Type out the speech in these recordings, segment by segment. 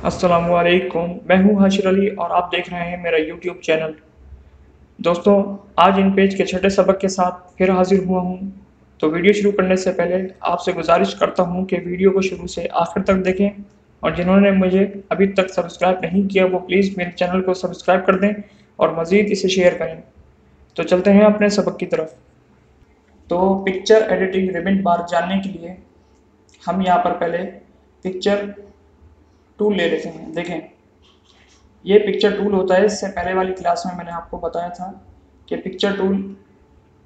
अस्सलामुअलैकुम, मैं हूं हाशिर अली और आप देख रहे हैं मेरा यूट्यूब चैनल। दोस्तों, आज इन पेज के छठे सबक के साथ फिर हाजिर हुआ हूं। तो वीडियो शुरू करने से पहले आपसे गुजारिश करता हूं कि वीडियो को शुरू से आखिर तक देखें और जिन्होंने मुझे अभी तक सब्सक्राइब नहीं किया वो प्लीज़ मेरे चैनल को सब्सक्राइब कर दें और मज़ीद इसे शेयर करें। तो चलते हैं अपने सबक की तरफ। तो पिक्चर एडिटिंग रिबन बार जानने के लिए हम यहाँ पर पहले पिक्चर टूल ले लेते हैं। देखें, ये पिक्चर टूल होता है। इससे पहले वाली क्लास में मैंने आपको बताया था कि पिक्चर टूल,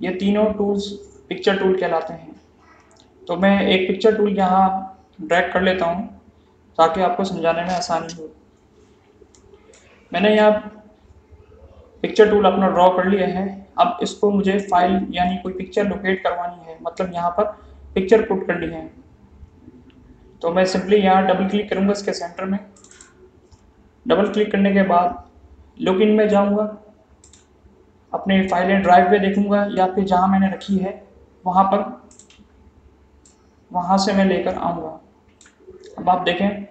ये तीनों टूल्स पिक्चर टूल कहलाते हैं। तो मैं एक पिक्चर टूल यहाँ ड्रैग कर लेता हूँ ताकि आपको समझाने में आसानी हो। मैंने यहाँ पिक्चर टूल अपना ड्रॉ कर लिया है। अब इसको मुझे फाइल यानी कोई पिक्चर लोकेट करवानी है, मतलब यहाँ पर पिक्चर पुट करनी है। तो मैं सिंपली यहाँ डबल क्लिक करूँगा इसके सेंटर में। डबल क्लिक करने के बाद लुक इन में जाऊँगा, अपने फाइलें ड्राइव पे देखूंगा या फिर जहाँ मैंने रखी है वहाँ से मैं लेकर आऊँगा। अब आप देखें,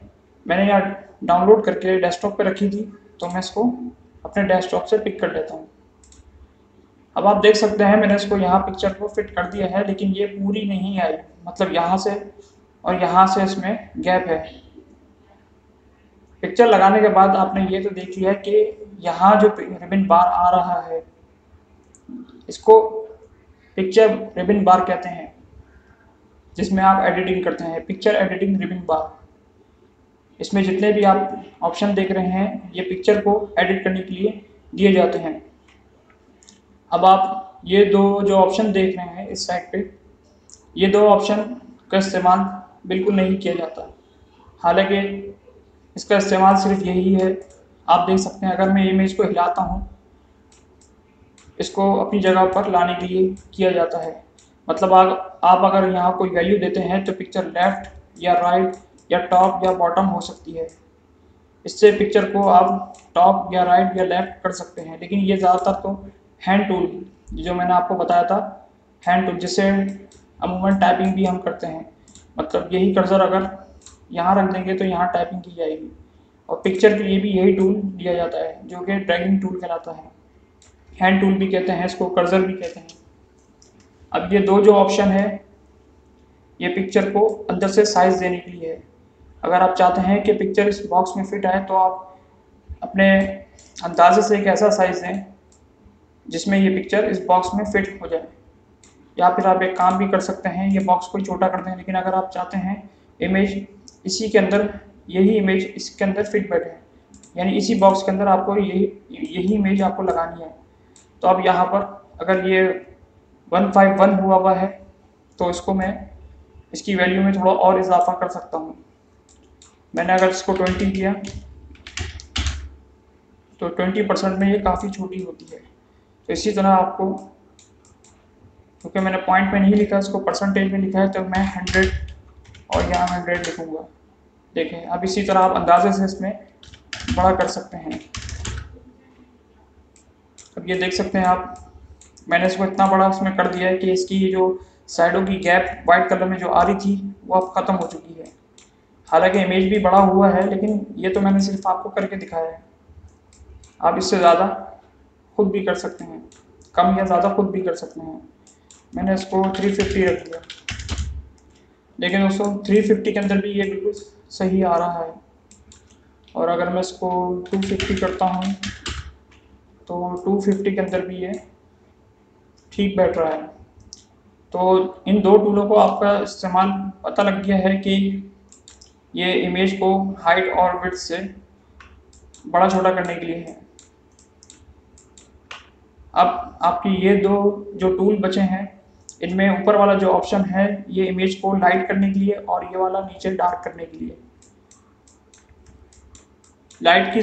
मैंने यहाँ डाउनलोड करके डेस्कटॉप पे रखी थी, तो मैं इसको अपने डेस्कटॉप से पिक कर लेता हूँ। अब आप देख सकते हैं मैंने इसको यहाँ पिक्चर को फिट कर दिया है, लेकिन ये पूरी नहीं आई, मतलब यहाँ से और यहाँ से इसमें गैप है। पिक्चर लगाने के बाद आपने ये तो देख लिया कि यहाँ जो रिबन बार आ रहा है इसको पिक्चर रिबन बार कहते हैं, जिसमें आप एडिटिंग करते हैं। पिक्चर एडिटिंग रिबन बार, इसमें जितने भी आप ऑप्शन देख रहे हैं ये पिक्चर को एडिट करने के लिए दिए जाते हैं। अब आप ये दो जो ऑप्शन देख रहे हैं इस साइड पे, ये दो ऑप्शन का इस्तेमाल बिल्कुल नहीं किया जाता। हालांकि इसका इस्तेमाल सिर्फ यही है, आप देख सकते हैं अगर मैं इमेज को हिलाता हूँ, इसको अपनी जगह पर लाने के लिए किया जाता है। मतलब आप अगर यहाँ कोई वैल्यू देते हैं तो पिक्चर लेफ्ट या राइट या टॉप या बॉटम हो सकती है। इससे पिक्चर को आप टॉप या राइट या लेफ्ट कर सकते हैं। लेकिन ये ज़्यादातर तो हैंड टूल, जो मैंने आपको बताया था हैंड टूल, जिससे अमूमन टाइपिंग भी हम करते हैं। मतलब यही कर्सर अगर यहाँ रख देंगे तो यहाँ टाइपिंग की जाएगी। और पिक्चर के लिए भी यही टूल दिया जाता है जो कि ड्रैगिंग टूल कहलाता है। हैंड टूल भी कहते हैं इसको, कर्सर भी कहते हैं। अब ये दो जो ऑप्शन है ये पिक्चर को अंदर से साइज देने के लिए है। अगर आप चाहते हैं कि पिक्चर इस बॉक्स में फिट आए तो आप अपने अंदाजे से एक ऐसा साइज दें जिसमें ये पिक्चर इस बॉक्स में फिट हो जाए। या फिर आप एक काम भी कर सकते हैं, ये बॉक्स को छोटा कर दें। लेकिन अगर आप चाहते हैं इमेज इसी के अंदर, यही इमेज इसके अंदर फिट बैठे, यानी इसी बॉक्स के अंदर आपको यही इमेज आपको लगानी है, तो अब यहाँ पर अगर ये 151 हुआ है तो इसको मैं इसकी वैल्यू में थोड़ा और इजाफा कर सकता हूँ। मैंने अगर इसको 20 किया तो 20% में ये काफ़ी छोटी होती है। तो इसी तरह आपको, क्योंकि मैंने पॉइंट में नहीं लिखा, इसको परसेंटेज में लिखा है, तो मैं 100 और यहाँ 100 लिखूँगा। देखें, अब इसी तरह आप अंदाजे से इसमें बड़ा कर सकते हैं। अब ये देख सकते हैं आप, मैंने इसको इतना बड़ा इसमें कर दिया है कि इसकी ये जो साइडों की गैप वाइट कलर में जो आ रही थी वो अब ख़त्म हो चुकी है। हालांकि इमेज भी बड़ा हुआ है, लेकिन ये तो मैंने सिर्फ आपको करके दिखाया है। आप इससे ज़्यादा खुद भी कर सकते हैं, कम या ज़्यादा खुद भी कर सकते हैं। मैंने इसको 350 रख दिया, लेकिन दोस्तों 350 के अंदर भी ये बिल्कुल सही आ रहा है। और अगर मैं इसको 250 करता हूँ तो 250 के अंदर भी ये ठीक बैठ रहा है। तो इन दो टूलों को आपका इस्तेमाल पता लग गया है कि ये इमेज को हाइट और विड्थ से बड़ा छोटा करने के लिए है। अब आपकी ये दो जो टूल बचे हैं, इनमें ऊपर वाला जो ऑप्शन है ये इमेज को लाइट करने के लिए और ये वाला नीचे डार्क करने के लिए। लाइट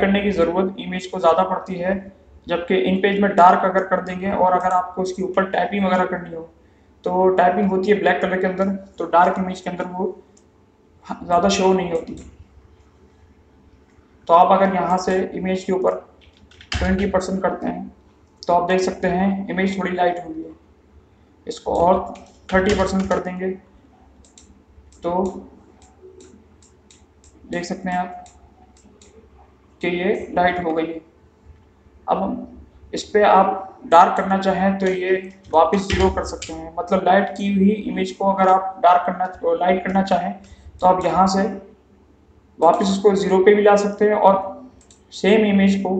करने की ज़रूरत इमेज को ज़्यादा पड़ती है, जबकि इन पेज में डार्क अगर कर देंगे और अगर आपको इसके ऊपर टाइपिंग वगैरह करनी हो तो टाइपिंग होती है ब्लैक कलर के अंदर, तो डार्क इमेज के अंदर वो ज़्यादा शो नहीं होती। तो आप अगर यहाँ से इमेज के ऊपर 20% करते हैं तो आप देख सकते हैं इमेज थोड़ी लाइट हुई है। इसको और 30% कर देंगे तो देख सकते हैं आप कि ये लाइट हो गई है। अब इस पर आप डार्क करना चाहें तो ये वापस ज़ीरो कर सकते हैं, मतलब लाइट की हुई इमेज को अगर आप डार्क करना लाइट करना चाहें तो आप यहाँ से वापस उसको ज़ीरो पे भी ला सकते हैं, और सेम इमेज को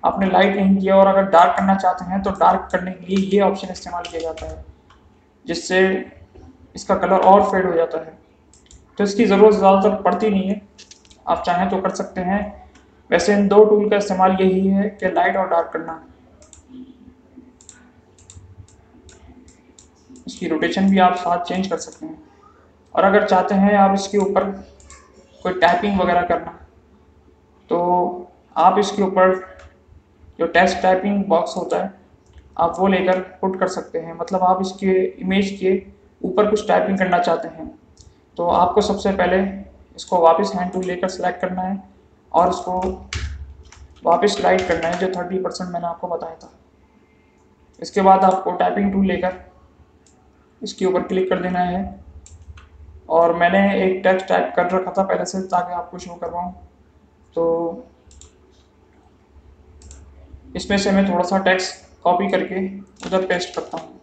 आपने लाइट नहीं किया और अगर डार्क करना चाहते हैं तो डार्क करने के लिए ये ऑप्शन इस्तेमाल किया जाता है, जिससे इसका कलर और फेड हो जाता है। तो इसकी ज़रूरत ज़्यादातर पड़ती नहीं है, आप चाहें तो कर सकते हैं। वैसे इन दो टूल का इस्तेमाल यही है कि लाइट और डार्क करना। इसकी रोटेशन भी आप साथ चेंज कर सकते हैं, और अगर चाहते हैं आप इसके ऊपर कोई टाइपिंग वगैरह करना तो आप इसके ऊपर जो टेक्स्ट टाइपिंग बॉक्स होता है आप वो लेकर पुट कर सकते हैं। मतलब आप इसके इमेज के ऊपर कुछ टाइपिंग करना चाहते हैं तो आपको सबसे पहले इसको वापस हैंड टूल लेकर सेलेक्ट करना है और उसको वापस स्लाइड करना है, जो 30% मैंने आपको बताया था। इसके बाद आपको टाइपिंग टूल लेकर इसके ऊपर क्लिक कर देना है, और मैंने एक टेक्स्ट टाइप कर रखा था पहले से ताकि आपको शो करवाऊँ। तो इसमें से मैं थोड़ा सा टेक्स्ट कॉपी करके उधर पेस्ट करता हूँ।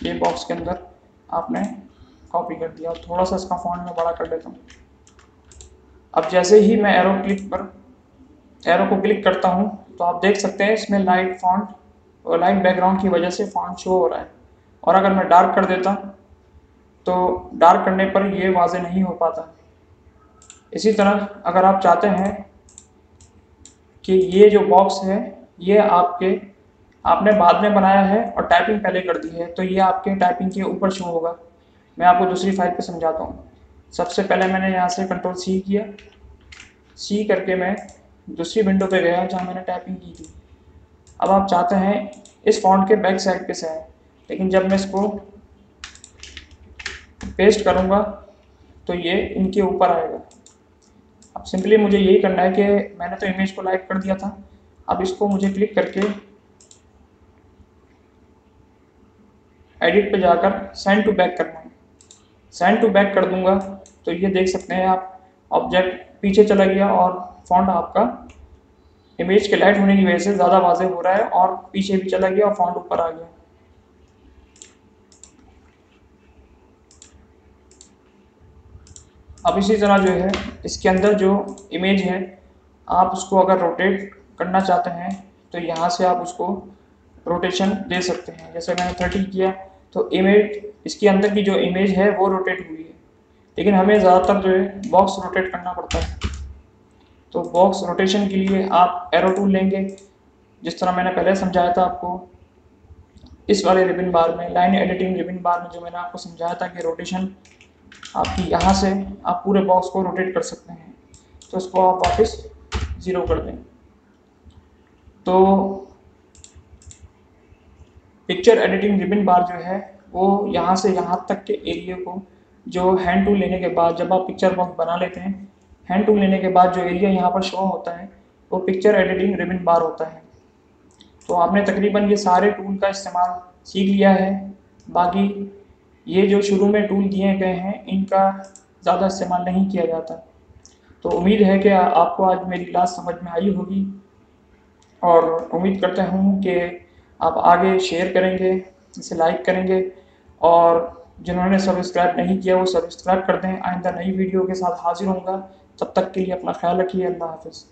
ये बॉक्स के अंदर आपने कॉपी कर दिया। थोड़ा सा इसका फॉन्ट में बड़ा कर देता हूँ। अब जैसे ही मैं एरो को क्लिक करता हूँ तो आप देख सकते हैं इसमें लाइट फॉन्ट और लाइट बैकग्राउंड की वजह से फॉन्ट शो हो रहा है, और अगर मैं डार्क कर देता तो डार्क करने पर ये वाज़ेह नहीं हो पाता। इसी तरह अगर आप चाहते हैं कि ये जो बॉक्स है ये आपने बाद में बनाया है और टाइपिंग पहले कर दी है तो ये आपके टाइपिंग के ऊपर शो होगा। मैं आपको दूसरी फाइल पे समझाता हूँ। सबसे पहले मैंने यहाँ से कंट्रोल सी किया, सी करके मैं दूसरी विंडो पे गया जहाँ मैंने टाइपिंग की थी। अब आप चाहते हैं इस फॉन्ट के बैक साइड पे से है, लेकिन जब मैं इसको पेस्ट करूँगा तो ये इनके ऊपर आएगा। अब सिंपली मुझे यही करना है कि मैंने तो इमेज को लाइक कर दिया था, अब इसको मुझे क्लिक करके एडिट पे जाकर सेंड टू बैक करना है। सेंड टू बैक कर दूंगा तो ये देख सकते हैं आप ऑब्जेक्ट पीछे चला गया और फॉन्ट आपका इमेज के लाइट होने की वजह से ज़्यादा वाज़ेह हो रहा है और पीछे भी चला गया और फॉन्ट ऊपर आ गया। अब इसी तरह जो है इसके अंदर जो इमेज है आप उसको अगर रोटेट करना चाहते हैं तो यहाँ से आप उसको रोटेशन दे सकते हैं। जैसे मैंने 30 किया तो इमेज इसके अंदर की जो इमेज है वो रोटेट हुई है, लेकिन हमें ज़्यादातर जो है बॉक्स रोटेट करना पड़ता है। तो बॉक्स रोटेशन के लिए आप एरो टूल लेंगे, जिस तरह मैंने पहले समझाया था आपको इस वाले रिबन बार में, लाइन एडिटिंग रिबन बार में जो मैंने आपको समझाया था कि रोटेशन आपकी यहाँ से आप पूरे बॉक्स को रोटेट कर सकते हैं। तो इसको आप वापस ज़ीरो कर दें। तो पिक्चर एडिटिंग रिबन बार जो है वो यहाँ से यहाँ तक के एरिया को जो हैंड टूल लेने के बाद, जब आप पिक्चर बॉक्स बना लेते हैं, हैंड टूल लेने के बाद जो एरिया यहाँ पर शो होता है वो पिक्चर एडिटिंग रिबन बार होता है। तो आपने तकरीबन ये सारे टूल का इस्तेमाल सीख लिया है। बाकी ये जो शुरू में टूल दिए गए हैं इनका ज़्यादा इस्तेमाल नहीं किया जाता। तो उम्मीद है कि आपको आज मेरी क्लास समझ में आई होगी, और उम्मीद करता हूँ कि आप आगे शेयर करेंगे, इसे लाइक करेंगे, और जिन्होंने सब्सक्राइब नहीं किया वो सब्सक्राइब कर दें। आइंदा नई वीडियो के साथ हाजिर होऊंगा। तब तक के लिए अपना ख्याल रखिए। अल्लाह हाफ़िज़।